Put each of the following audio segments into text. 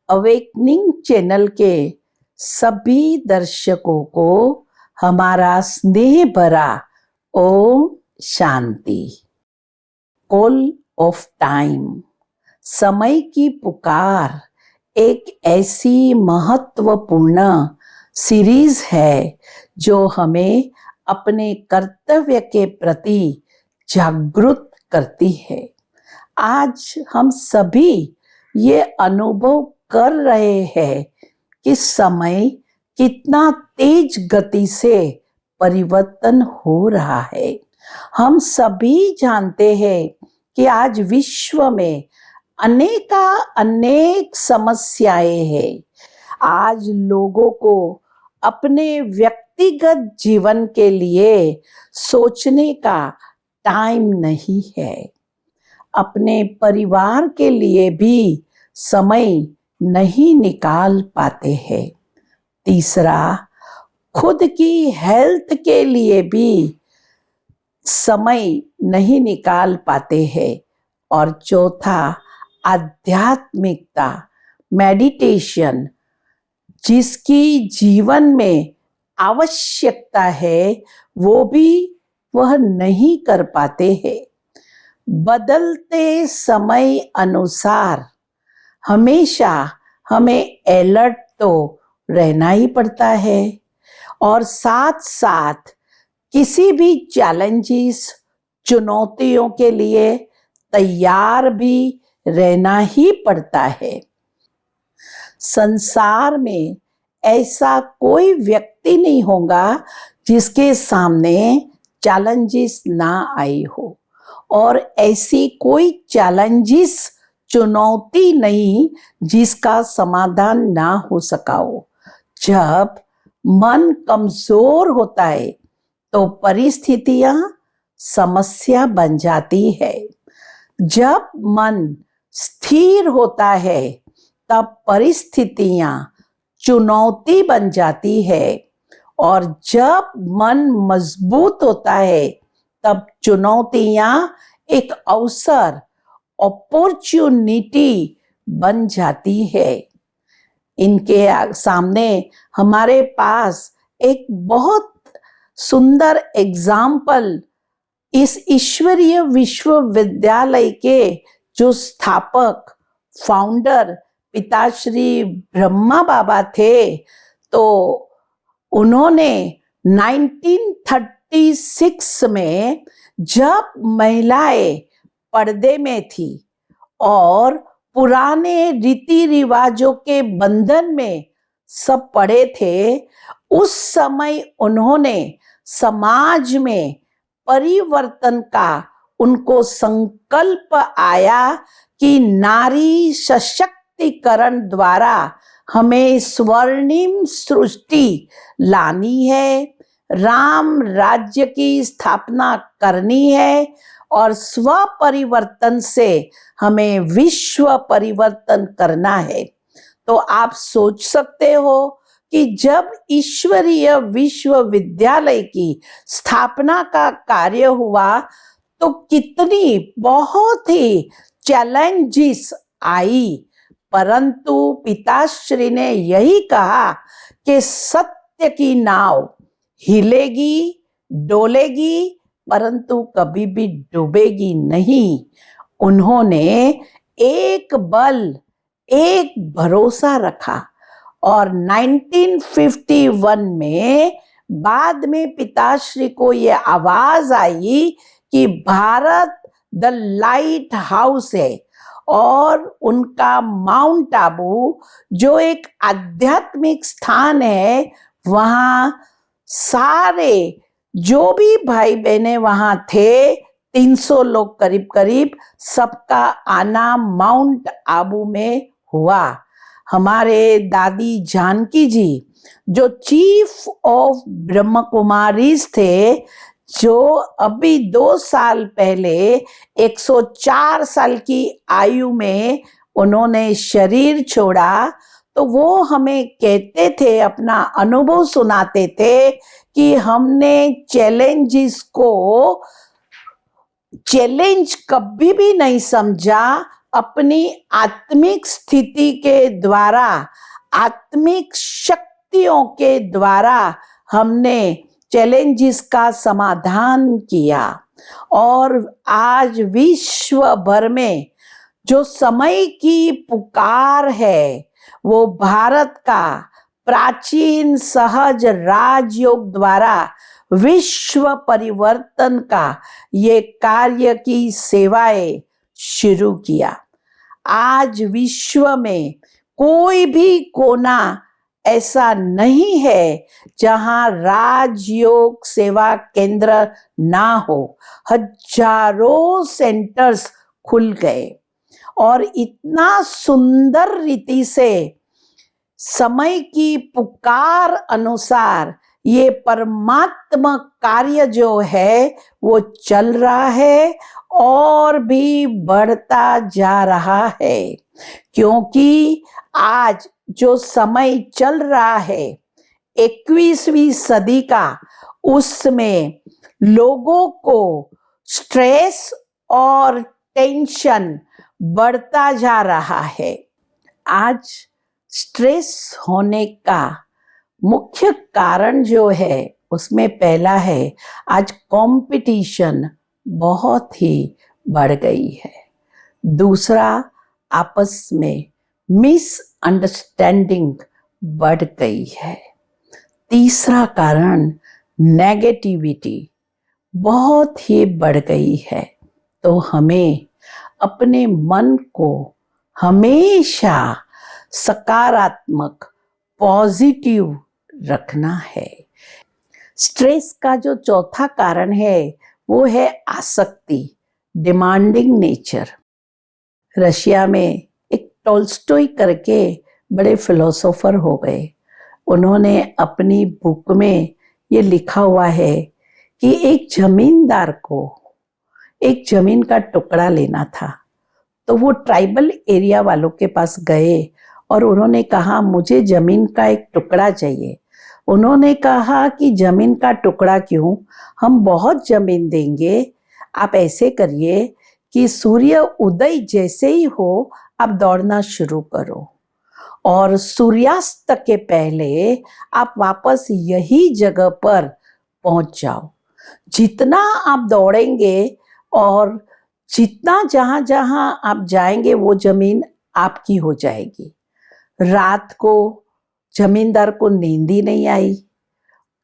Awakening channel के सभी दर्शकों को हमारा स्नेह भरा Om Shanti. Call of time, समय की पुकार एक ऐसी महत्वपूर्ण सीरीज है जो हमें अपने कर्तव्य के प्रति जागरूक करती है। आज हम सभी ये अनुभव कर रहे हैं कि समय कितना तेज गति से परिवर्तन हो रहा है। हम सभी जानते हैं कि आज विश्व में अनेक समस्याएं हैं। आज लोगों को अपने व्यक्तिगत जीवन के लिए सोचने का टाइम नहीं है। अपने परिवार के लिए भी समय नहीं निकाल पाते हैं। तीसरा, खुद की हेल्थ के लिए भी समय नहीं निकाल पाते हैं। और चौथा, आध्यात्मिकता, मेडिटेशन, जिसकी जीवन में आवश्यकता है वो भी वह नहीं कर पाते हैं। बदलते समय अनुसार हमेशा हमें अलर्ट तो रहना ही पड़ता है और साथ साथ किसी भी चैलेंजेस, चुनौतियों के लिए तैयार भी रहना ही पड़ता है। संसार में ऐसा कोई व्यक्ति नहीं होगा जिसके सामने चैलेंजेस ना आई हो, और ऐसी कोई चैलेंजेस, चुनौती नहीं जिसका समाधान ना हो सका हो। जब मन कमजोर होता है तो परिस्थितियां समस्या बन जाती है। जब मन स्थिर होता है तब परिस्थितियां चुनौती बन जाती है, और जब मन मजबूत होता है तब चुनौतियां एक अवसर, अपॉर्चुनिटी बन जाती है। इनके सामने हमारे पास एक बहुत सुंदर एग्जाम्पल इस ईश्वरीय विश्वविद्यालय के जो स्थापक, फाउंडर पिताश्री ब्रह्मा बाबा थे, तो उन्होंने 1936 में जब महिलाएं पर्दे में थी और पुराने रीति रिवाजों के बंधन में सब पड़े थे, उस समय उन्होंने समाज में परिवर्तन का उनको संकल्प आया कि नारी सशक्तिकरण द्वारा हमें स्वर्णिम सृष्टि लानी है, राम राज्य की स्थापना करनी है, और स्व परिवर्तन से हमें विश्व परिवर्तन करना है। तो आप सोच सकते हो कि जब ईश्वरीय विश्वविद्यालय की स्थापना का कार्य हुआ तो कितनी बहुत ही चैलेंजेस आई, परंतु पिताश्री ने यही कहा कि सत्य की नाव हिलेगी, डोलेगी, परंतु कभी भी डूबेगी नहीं। उन्होंने एक बल, एक भरोसा रखा, और 1951 में बाद में पिताश्री को ये आवाज आई कि भारत द लाइट हाउस है, और उनका माउंट आबू जो एक आध्यात्मिक स्थान है, वहां सारे जो भी भाई बहने वहां थे, 300 लोग करीब करीब, सबका आना माउंट आबू में हुआ। हमारे दादी जानकी जी जो चीफ ऑफ ब्रह्म कुमारीज थे, जो अभी 2 साल पहले 104 साल की आयु में उन्होंने शरीर छोड़ा, तो वो हमें कहते थे, अपना अनुभव सुनाते थे कि हमने चैलेंजेस को चैलेंज कभी भी नहीं समझा, अपनी आत्मिक स्थिति के द्वारा, आत्मिक शक्तियों के द्वारा हमने चैलेंजेस का समाधान किया। और आज विश्व भर में जो समय की पुकार है, वो भारत का प्राचीन सहज राजयोग द्वारा विश्व परिवर्तन का ये कार्य की सेवाएं शुरू किया। आज विश्व में कोई भी कोना ऐसा नहीं है जहां राजयोग सेवा केंद्र ना हो। हजारों सेंटर्स खुल गए और इतना सुंदर रीति से समय की पुकार अनुसार ये परमात्मा कार्य जो है वो चल रहा है और भी बढ़ता जा रहा है। क्योंकि आज जो समय चल रहा है 21वीं सदी का, उसमें लोगों को स्ट्रेस और टेंशन बढ़ता जा रहा है। आज स्ट्रेस होने का मुख्य कारण जो है उसमें पहला है, आज कंपटीशन बहुत ही बढ़ गई है। दूसरा, आपस में मिसअंडरस्टैंडिंग बढ़ गई है। तीसरा कारण, नेगेटिविटी बहुत ही बढ़ गई है। तो हमें अपने मन को हमेशा सकारात्मक, पॉजिटिव रखना है। स्ट्रेस का जो चौथा कारण है वो है आसक्ति, डिमांडिंग नेचर। रशिया में एक टोल्स्टॉय करके बड़े फिलोसोफर हो गए। उन्होंने अपनी बुक में ये लिखा हुआ है कि एक जमींदार को एक जमीन का टुकड़ा लेना था, तो वो ट्राइबल एरिया वालों के पास गए और उन्होंने कहा मुझे जमीन का एक टुकड़ा चाहिए। उन्होंने कहा कि जमीन का टुकड़ा क्यों, हम बहुत जमीन देंगे। आप ऐसे करिए कि सूर्य उदय जैसे ही हो आप दौड़ना शुरू करो और सूर्यास्त के पहले आप वापस यही जगह पर पहुंच जाओ। जितना आप दौड़ेंगे और जितना जहां जहां आप जाएंगे वो जमीन आपकी हो जाएगी। रात को जमींदार को नींद ही नहीं आई।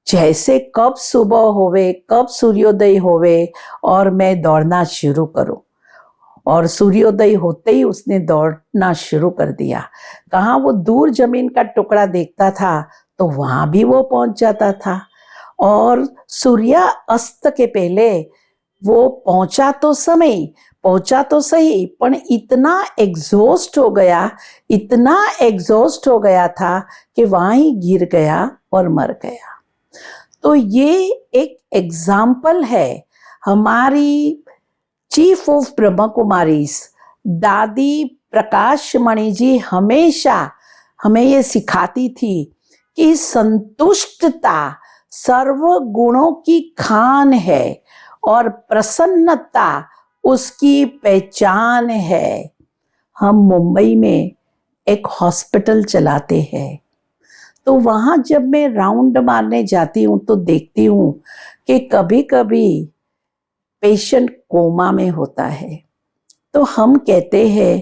जैसे कब सुबह होवे, कब सूर्योदय होवे और मैं दौड़ना शुरू करूं। और सूर्योदय होते ही उसने दौड़ना शुरू कर दिया। कहाँ वो दूर जमीन का टुकड़ा देखता था तो वहां भी वो पहुंच जाता था। और सूर्य अस्त के पहले वो पहुंचा तो सही, पर इतना एग्जॉस्ट हो गया था कि वहां ही गिर गया और मर गया। तो ये एक एग्जाम्पल है। हमारी चीफ ऑफ ब्रह्म कुमारीज दादी प्रकाश मणि जी हमेशा हमें ये सिखाती थी कि संतुष्टता सर्व गुणों की खान है और प्रसन्नता उसकी पहचान है। हम मुंबई में एक हॉस्पिटल चलाते हैं, तो वहां जब मैं राउंड मारने जाती हूँ तो देखती हूँ कि कभी कभी पेशेंट कोमा में होता है। तो हम कहते हैं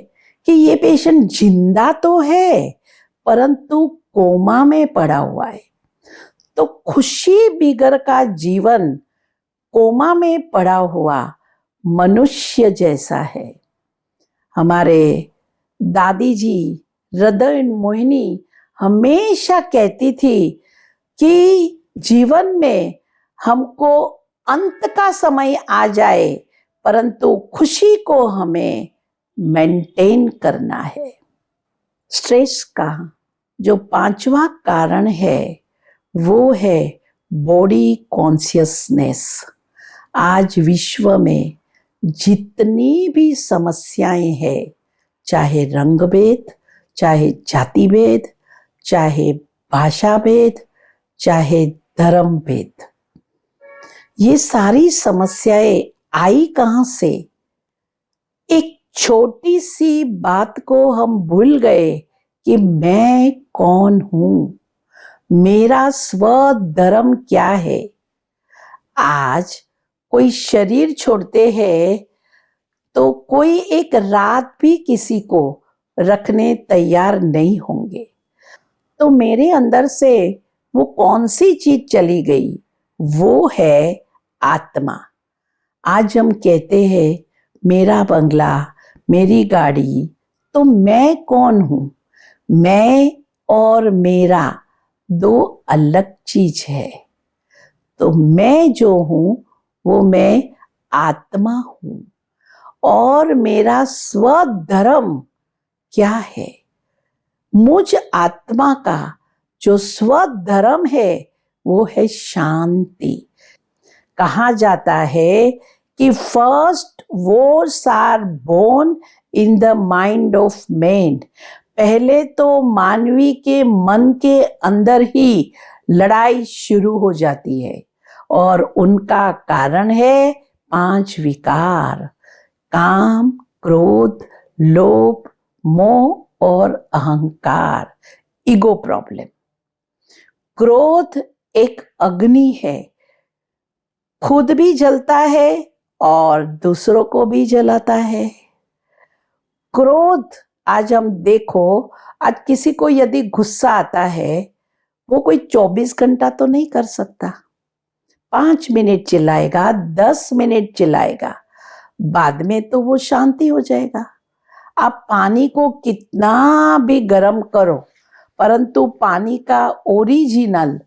कि ये पेशेंट जिंदा तो है परंतु कोमा में पड़ा हुआ है। तो खुशी बिगर का जीवन कोमा में पड़ा हुआ मनुष्य जैसा है। हमारे दादी जी हृदय मोहिनी हमेशा कहती थी कि जीवन में हमको अंत का समय आ जाए परंतु खुशी को हमें मेंटेन करना है। स्ट्रेस का जो पांचवा कारण है वो है बॉडी कॉन्शियसनेस। आज विश्व में जितनी भी समस्याएं हैं, चाहे रंग भेद, चाहे जाति भेद, चाहे भाषा भेद, चाहे धर्म भेद, ये सारी समस्याएं आई कहां से? एक छोटी सी बात को हम भूल गए कि मैं कौन हूं, मेरा स्व धर्म क्या है। आज कोई शरीर छोड़ते हैं तो कोई एक रात भी किसी को रखने तैयार नहीं होंगे। तो मेरे अंदर से वो कौन सी चीज चली गई, वो है आत्मा। आज हम कहते हैं मेरा बंगला, मेरी गाड़ी, तो मैं कौन हूं? मैं और मेरा दो अलग चीज है। तो मैं जो हूं वो मैं आत्मा हूं, और मेरा स्वधर्म क्या है? मुझ आत्मा का जो स्वधर्म है वो है शांति। कहा जाता है कि first wars are born in the mind of man. पहले तो मानवी के मन के अंदर ही लड़ाई शुरू हो जाती है, और उनका कारण है 5 विकार: काम, क्रोध, लोभ, मोह और अहंकार, ईगो प्रॉब्लम। क्रोध एक अग्नि है, खुद भी जलता है और दूसरों को भी जलाता है। क्रोध, आज हम देखो, आज किसी को यदि गुस्सा आता है, वो कोई 24 घंटा तो नहीं कर सकता। 5 मिनट चिल्लाएगा, 10 मिनट चिल्लाएगा, बाद में तो वो शांति हो जाएगा। आप पानी को कितना भी गर्म करो, परंतु पानी का ओरिजिनल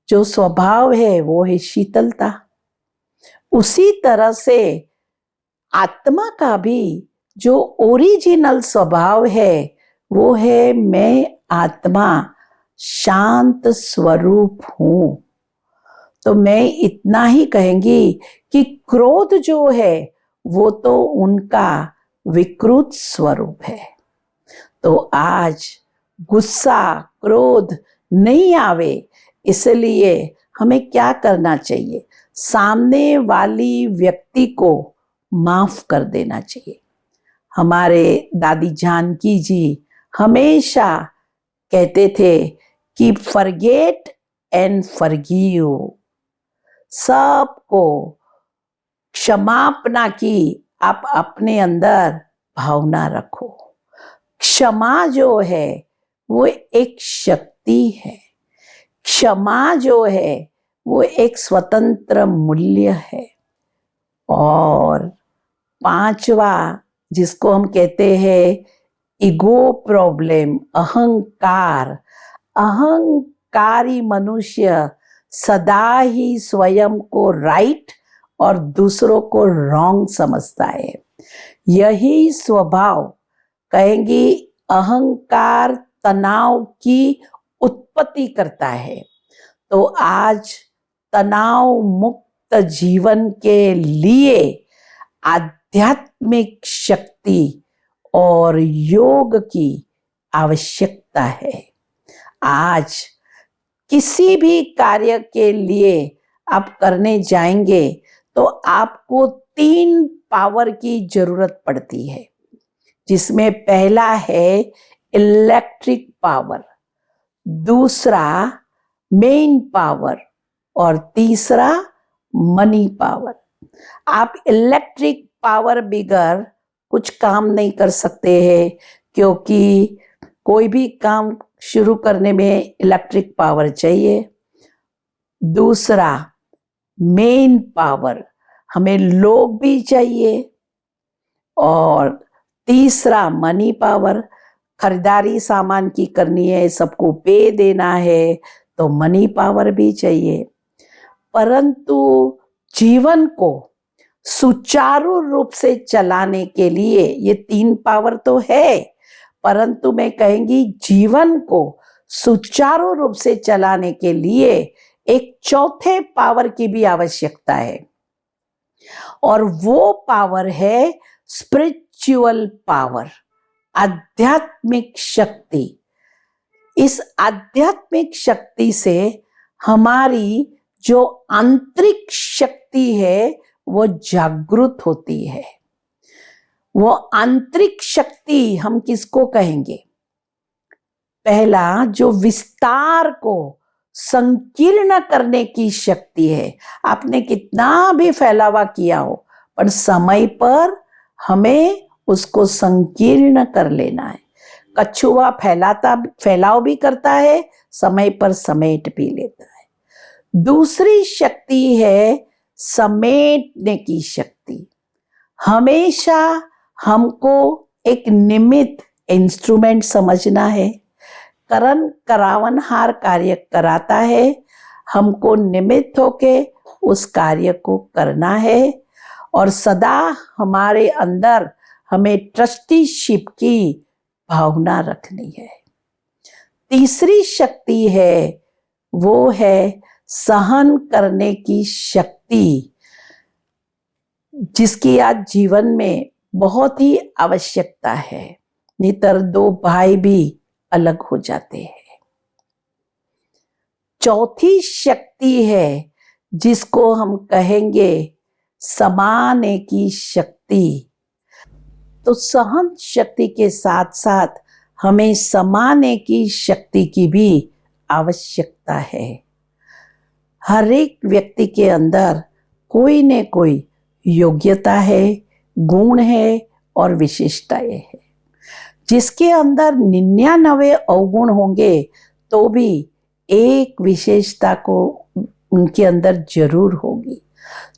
जो स्वभाव है वो है शीतलता। उसी तरह से आत्मा का भी जो ओरिजिनल स्वभाव है वो है मैं आत्मा शांत स्वरूप हूं। तो मैं इतना ही कहेंगी कि क्रोध जो है वो तो उनका विकृत स्वरूप है। तो आज गुस्सा, क्रोध नहीं आवे, इसलिए हमें क्या करना चाहिए? सामने वाली व्यक्ति को माफ कर देना चाहिए। हमारे दादी जानकी जी हमेशा कहते थे कि फॉरगेट एंड फॉरगिव। सबको क्षमापना की आप अपने अंदर भावना रखो। क्षमा जो है वो एक शक्ति है। क्षमा जो है वो एक स्वतंत्र मूल्य है। और 5वां, जिसको हम कहते हैं ईगो प्रॉब्लम, अहंकार। अहंकारी मनुष्य सदा ही स्वयं को राइट और दूसरों को रॉन्ग समझता है। यही स्वभाव, कहेंगी, अहंकार तनाव की उत्पत्ति करता है। तो आज तनाव मुक्त जीवन के लिए आध्यात्मिक शक्ति और योग की आवश्यकता है। आज किसी भी कार्य के लिए आप करने जाएंगे तो आपको 3 पावर की जरूरत पड़ती है, जिसमें पहला है इलेक्ट्रिक पावर, दूसरा मेन पावर और तीसरा मनी पावर। आप इलेक्ट्रिक पावर बगैर कुछ काम नहीं कर सकते हैं, क्योंकि कोई भी काम शुरू करने में इलेक्ट्रिक पावर चाहिए। दूसरा मेन पावर, हमें लोग भी चाहिए। और तीसरा मनी पावर, खरीदारी सामान की करनी है, सबको पे देना है, तो मनी पावर भी चाहिए। परंतु जीवन को सुचारू रूप से चलाने के लिए ये 3 पावर तो है, परंतु मैं कहेंगी जीवन को सुचारू रूप से चलाने के लिए एक चौथे पावर की भी आवश्यकता है, और वो पावर है स्पिरिचुअल पावर, आध्यात्मिक शक्ति। इस आध्यात्मिक शक्ति से हमारी जो आंतरिक शक्ति है वो जागृत होती है। वो आंतरिक शक्ति हम किसको कहेंगे? पहला जो विस्तार को संकीर्ण करने की शक्ति है। आपने कितना भी फैलावा किया हो, पर समय पर हमें उसको संकीर्ण कर लेना है। कछुआ फैलाव भी करता है, समय पर समेट भी लेता है। दूसरी शक्ति है समेटने की शक्ति। हमेशा हमको एक निमित्त इंस्ट्रूमेंट समझना है। करावनहार कार्य कराता है, हमको निमित्त होके उस कार्य को करना है और सदा हमारे अंदर हमें ट्रस्टीशिप की भावना रखनी है। तीसरी शक्ति है वो है सहन करने की शक्ति, जिसकी आज जीवन में बहुत ही आवश्यकता है, नितर दो भाई भी अलग हो जाते हैं। चौथी शक्ति है जिसको हम कहेंगे समाने की शक्ति। तो सहन शक्ति के साथ साथ हमें समाने की शक्ति की भी आवश्यकता है। हर एक व्यक्ति के अंदर कोई न कोई योग्यता है, गुण है और विशेषताएं है। जिसके अंदर 99 अवगुण होंगे तो भी एक विशेषता को उनके अंदर जरूर होगी।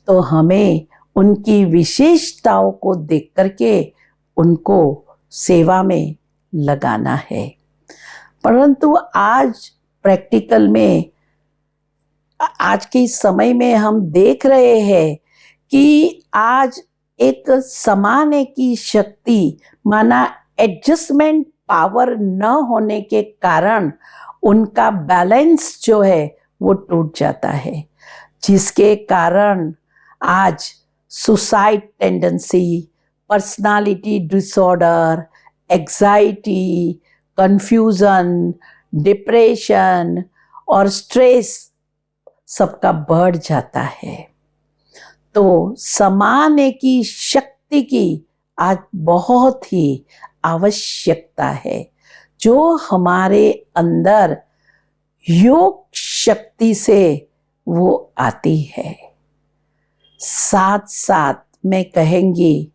तो हमें उनकी विशेषताओं को देख करके उनको सेवा में लगाना है। परंतु आज प्रैक्टिकल में, आज के समय में हम देख रहे हैं कि आज एक समाने की शक्ति माना एडजस्टमेंट पावर न होने के कारण उनका बैलेंस जो है वो टूट जाता है, जिसके कारण आज suicide tendency, personality disorder, anxiety, confusion, depression और स्ट्रेस सबका बढ़ जाता है। तो समाने की शक्ति की आज बहुत ही आवश्यकता है, जो हमारे अंदर योग शक्ति से वो आती है। साथ साथ मैं कहेंगी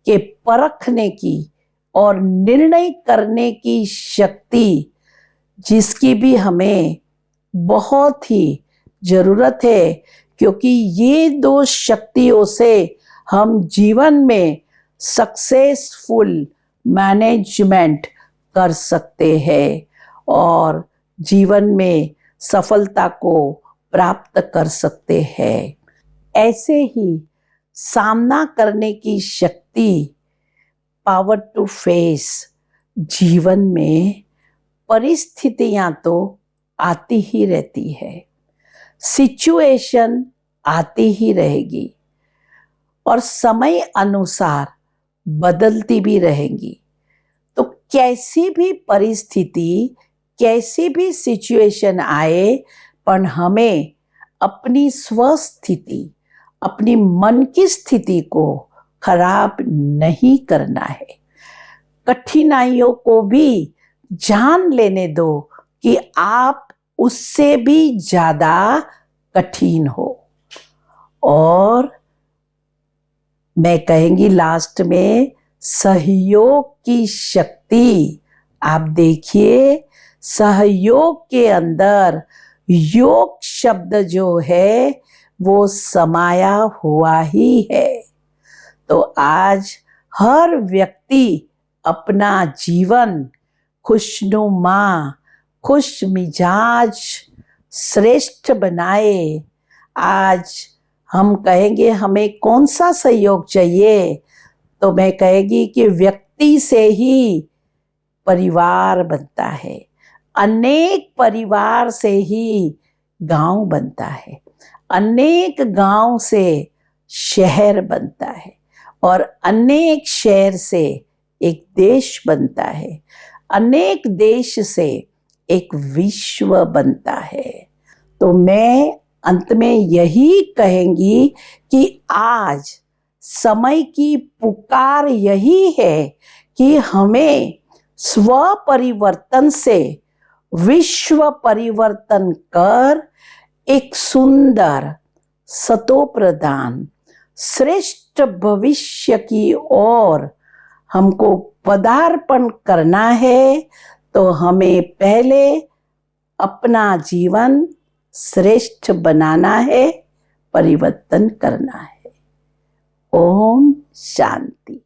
कि परखने की और निर्णय करने की शक्ति, जिसकी भी हमें बहुत ही जरूरत है, क्योंकि ये दो शक्तियों से हम जीवन में सक्सेसफुल मैनेजमेंट कर सकते हैं और जीवन में सफलता को प्राप्त कर सकते हैं। ऐसे ही सामना करने की शक्ति, पावर टू फेस, जीवन में परिस्थितियां तो आती ही रहती है, सिचुएशन आती ही रहेगी और समय अनुसार बदलती भी रहेंगी। तो कैसी भी परिस्थिति, कैसी भी सिचुएशन आए, पर हमें अपनी स्वस्थिति, अपनी मन की स्थिति को खराब नहीं करना है। कठिनाइयों को भी जान लेने दो कि आप उससे भी ज्यादा कठिन हो। और मैं कहेंगी लास्ट में सहयोग की शक्ति। आप देखिए, सहयोग के अंदर योग शब्द जो है वो समाया हुआ ही है। तो आज हर व्यक्ति अपना जीवन खुशनुमा, खुश मिजाज, श्रेष्ठ बनाए। आज हम कहेंगे हमें कौन सा सहयोग चाहिए, तो मैं कहेगी कि व्यक्ति से ही परिवार बनता है, अनेक परिवार से ही गांव बनता है, अनेक गांव से शहर बनता है और अनेक शहर से एक देश बनता है, अनेक देश से एक विश्व बनता है। तो मैं अंत में यही कहेंगी कि आज समय की पुकार यही है कि हमें स्व परिवर्तन से विश्व परिवर्तन कर एक सुंदर सतोप्रधान श्रेष्ठ भविष्य की ओर हमको पदार्पण करना है। तो हमें पहले अपना जीवन श्रेष्ठ बनाना है, परिवर्तन करना है। ओम शांति।